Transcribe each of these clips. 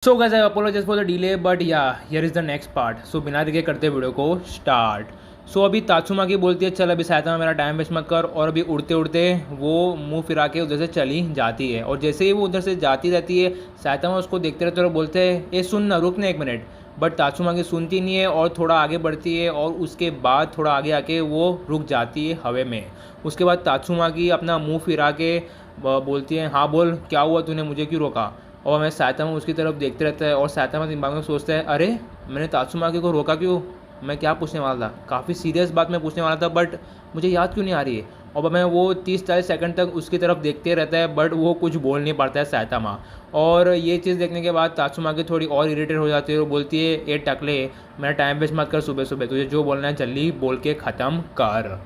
So guys I apologize for the delay but yeah here is the next part. सो बिना देरी के करते वीडियो को स्टार्ट। सो अभी तात्सुमाकी बोलती है चल अभी सायतामा मेरा टाइम वेस्ट मत कर, और अभी उड़ते उड़ते वो मुंह फिरा के उधर से चली जाती है। और जैसे ही वो उधर से जाती रहती है सायतामा उसको देखते रहते और बोलते हैं ए सुन ना, रुक ना एक मिनट। बट तात्सुमाकी सुनती नहीं है और थोड़ा आगे बढ़ती है, और उसके बाद थोड़ा आगे आके वो रुक जाती है हवा में। उसके बाद तात्सुमाकी अपना मुँह फिरा के बोलती है हाँ बोल, क्या हुआ, तूने मुझे क्यों रोका। और मैं सायतामा उसकी तरफ देखते रहता है, और सायतामा दिमाग में सोचता है अरे मैंने तात्सुमाकी को रोका क्यों, मैं क्या पूछने वाला था, काफ़ी सीरियस बात मैं पूछने वाला था बट मुझे याद क्यों नहीं आ रही है। और मैं वो 30-40 सेकंड तक उसकी तरफ देखते रहता है बट वो कुछ बोल नहीं पाता है सायतामा। और ये चीज़ देखने के बाद तात्सुमाकी थोड़ी और इरिटेट हो जाती है और बोलती है ए टकले, मेरा टाइम वेस्ट मत कर, सुबह सुबह तुझे जो बोलना है जल्दी बोल के ख़त्म कर।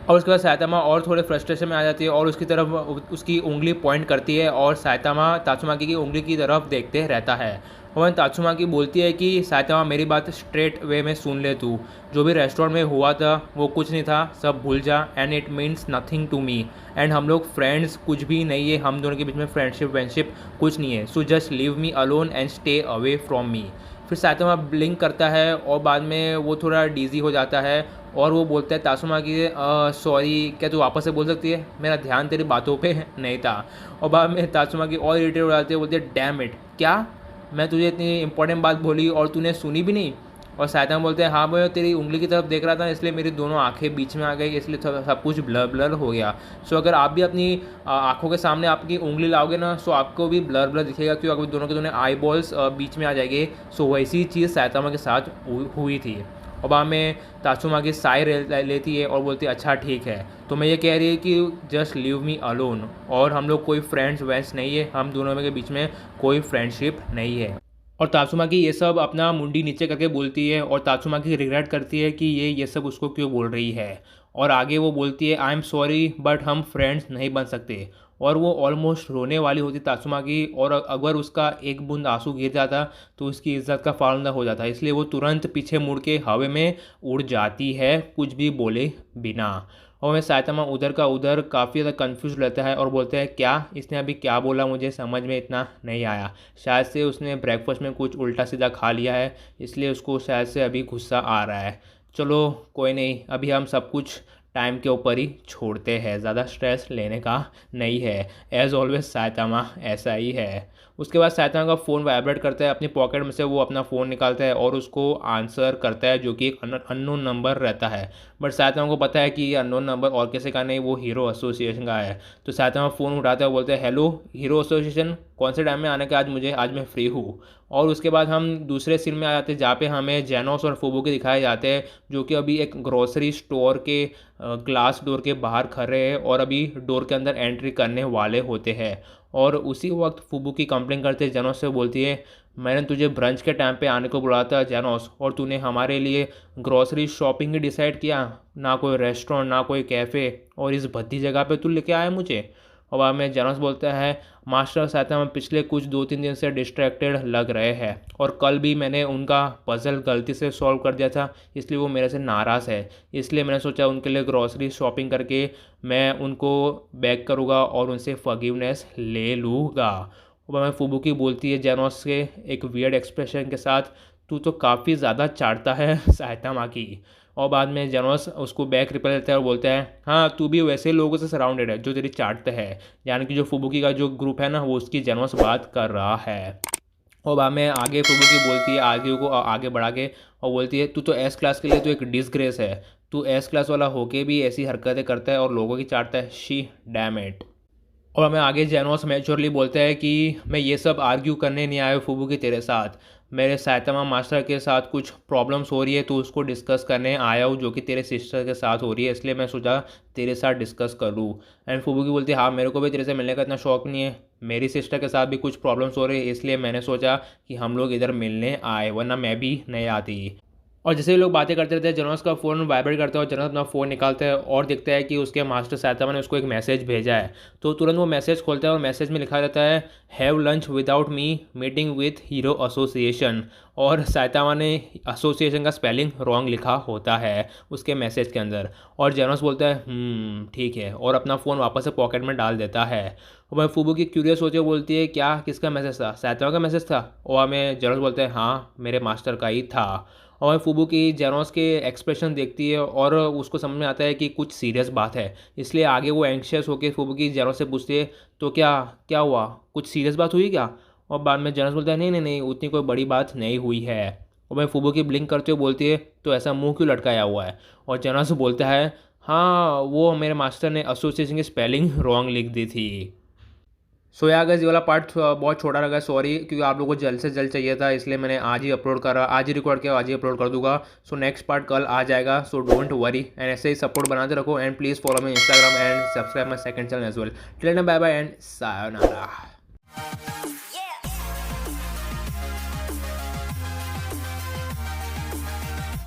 और उसके बाद सायतामा और थोड़े फ्रस्ट्रेशन में आ जाती है और उसकी तरफ उसकी उंगली पॉइंट करती है, और सायतामा तात्सुमाकी की उंगली की तरफ देखते रहता है। और वहीं तात्सुमाकी बोलती है कि सायतामा मेरी बात स्ट्रेट वे में सुन ले, तू जो भी रेस्टोरेंट में हुआ था वो कुछ नहीं था, सब भूल जा, and it means nothing to me, and हम लोग फ्रेंड्स कुछ भी नहीं है, हम दोनों के बीच में फ्रेंडशिप वेंडशिप कुछ नहीं है, so just leave me alone and stay away from me. फिर सायतामा ब्लिंक करता है और बाद में वो थोड़ा डीजी हो जाता है, और वो बोलता है तात्सुमाकी सॉरी, क्या तू वापस से बोल सकती है, मेरा ध्यान तेरी बातों पे नहीं था। और बाद में तात्सुमाकी और इरिटेट हो जाती है, बोलती है डैम इट, क्या मैं तुझे इतनी इंपॉर्टेंट बात बोली और तूने सुनी भी नहीं। और सायतामा बोलते हैं हाँ मैं तेरी उंगली की तरफ देख रहा था इसलिए मेरी दोनों आंखें बीच में आ गई, इसलिए सब कुछ ब्लर ब्लर हो गया। सो अगर आप भी अपनी आंखों के सामने आपकी उंगली लाओगे ना, सो आपको भी ब्लर ब्लर दिखेगा, क्योंकि अगर दोनों के दोनों आई बॉल्स बीच में आ जाएंगे। सो वैसी चीज़ सायतामा के साथ हुई थी। और बाद में तात्सुमाकी साई लेती है और बोलती है अच्छा ठीक है, तो मैं ये कह रही है कि जस्ट लीव मी अलोन, और हम लोग कोई फ्रेंड्स वेंड्स नहीं है, हम दोनों के बीच में कोई फ्रेंडशिप नहीं है। और तात्सुमाकी ये सब अपना मुंडी नीचे करके बोलती है, और तात्सुमाकी रिग्रेट करती है कि ये सब उसको क्यों बोल रही है। और आगे वो बोलती है आई एम सॉरी बट हम फ्रेंड्स नहीं बन सकते। और वो ऑलमोस्ट रोने वाली होती तात्सुमाकी, और अगर उसका एक बूंद आंसू गिर जाता तो उसकी इज्जत का फालंदा हो जाता, इसलिए वो तुरंत पीछे मुड़ के हवा में उड़ जाती है कुछ भी बोले बिना। और मैं सायतामा उधर का उधर काफ़ी ज़्यादा कन्फ्यूज रहता है और बोलते हैं क्या इसने अभी क्या बोला, मुझे समझ में इतना नहीं आया, शायद से उसने ब्रेकफास्ट में कुछ उल्टा सीधा खा लिया है, इसलिए उसको शायद से अभी गुस्सा आ रहा है। चलो कोई नहीं, अभी हम सब कुछ टाइम के ऊपर ही छोड़ते हैं, ज़्यादा स्ट्रेस लेने का नहीं है। एज़ ऑलवेज सायतामा ऐसा ही है। उसके बाद सायतामा का फ़ोन वाइब्रेट करता है, अपनी पॉकेट में से वो अपना फ़ोन निकालता है और उसको आंसर करता है, जो कि एक अननोन नंबर रहता है। बट सायतामा को पता है कि ये अननोन नंबर और किसी का नहीं, वो हीरो एसोसिएशन का है। तो सायतामा फ़ोन उठाता है और बोलते हैं हेलो हीरो एसोसिएशन, कौन से टाइम में आने का आज मैं फ्री हूँ। और उसके बाद हम दूसरे सीन में आ जाते हैं जहाँ पे हमें जेनोस और फुबुकी दिखाए जाते हैं, जो कि अभी एक ग्रोसरी स्टोर के ग्लास डोर के बाहर खड़े हैं और अभी डोर के अंदर एंट्री करने वाले होते हैं। और उसी वक्त फुबुकी कंप्लेन करते जेनोस से बोलती है मैंने तुझे ब्रंच के टाइम पे आने को बुलाया था जेनोस, और तूने हमारे लिए ग्रोसरी शॉपिंग ही डिसाइड किया, ना कोई रेस्टोरेंट ना कोई कैफ़े, और इस भद्दी जगह पे तू लेके आया मुझे। और बाद में जेनोस बोलता है मास्टर सायतामा पिछले कुछ 2-3 दिन से डिस्ट्रैक्टेड लग रहे हैं, और कल भी मैंने उनका पज़ल गलती से सॉल्व कर दिया था, इसलिए वो मेरे से नाराज़ है, इसलिए मैंने सोचा उनके लिए ग्रॉसरी शॉपिंग करके मैं उनको बैक करूँगा और उनसे फॉरगिवनेस ले लूँगा। और मैं फुबुकी बोलती है जेनोस के एक वियर्ड एक्सप्रेशन के साथ तू तो काफ़ी ज़्यादा चाटता है सायतामा की। और बाद में जेनोस उसको बैक रिप्लाई देता है और बोलता है हाँ तू भी वैसे लोगों से सराउंडेड है जो तेरी चाटते हैं, यानी कि जो फुबुकी का जो ग्रुप है ना वो उसकी जेनोस बात कर रहा है। और बाद में आगे फुबुकी बोलती है आगे को आगे बढ़ा के, और बोलती है तू तो एस क्लास के लिए तो एक डिसग्रेस है, तू एस क्लास वाला होके भी ऐसी हरकतें करता है और लोगों की चाटता है, शी डैम इट। और हमें आगे जेनोस मैच्योरली बोलता है कि मैं ये सब आर्ग्यू करने नहीं आया फुबुकी तेरे साथ, मेरे सायतामा मास्टर के साथ कुछ प्रॉब्लम्स हो रही है तो उसको डिस्कस करने आया हूँ, जो कि तेरे सिस्टर के साथ हो रही है, इसलिए मैं सोचा तेरे साथ डिस्कस कर लूँ। एंड फुबुकी बोलती है हाँ मेरे को भी तेरे से मिलने का इतना शौक नहीं है, मेरी सिस्टर के साथ भी कुछ प्रॉब्लम्स हो रही है, इसलिए मैंने सोचा कि हम लोग इधर मिलने आए, वरना मैं भी नहीं आती। और जैसे ही लोग बातें करते रहते हैं, जनोस का फ़ोन वाइब्रेट करता है और जनोस अपना फ़ोन निकालता है और देखता है कि उसके मास्टर सायतामा ने उसको एक मैसेज भेजा है। तो तुरंत वो मैसेज खोलता है और मैसेज में लिखा रहता है, have lunch without me, meeting with hero association. और सायतामा ने एसोसिएशन का स्पेलिंग रॉन्ग लिखा होता है उसके मैसेज के अंदर। और जेनोस बोलता है ठीक है, और अपना फ़ोन वापस से पॉकेट में डाल देता है। और मैं फूबू की क्यूरियस होती है, बोलती है क्या, किसका मैसेज था, सायतामा का मैसेज था? और हमें जेनोस बोलते हैं हाँ, मेरे मास्टर का ही था। और फूबू की जेनोस के एक्सप्रेशन देखती है और उसको समझ में आता है कि कुछ सीरियस बात है, इसलिए आगे वो एंग्शियस होकर फूबू की जेनोस से पूछती है, तो क्या क्या हुआ, कुछ सीरियस बात हुई क्या? और बाद में जेनोस बोलता है नहीं नहीं नहीं, उतनी कोई बड़ी बात नहीं हुई है। और मैं फूबू की ब्लिंक करते हुए बोलती है, तो ऐसा मुंह क्यों लटकाया हुआ है? और जेनोस बोलता है, हाँ वो मेरे मास्टर ने एसोसिएशन की स्पेलिंग रॉन्ग लिख दी थी। सो या गाइस, ये वाला पार्ट बहुत छोटा लगा, सॉरी, क्योंकि आप लोगों को जल्द से जल्द चाहिए था, इसलिए मैंने आज ही अपलोड करा, आज ही रिकॉर्ड किया, आज ही अपलोड कर दूंगा। सो नेक्स्ट पार्ट कल आ जाएगा, सो डोंट वरी, एंड ऐसे ही सपोर्ट बनाते रखो, and please follow me Instagram and subscribe my second channel as well. Till then bye bye and sayonara.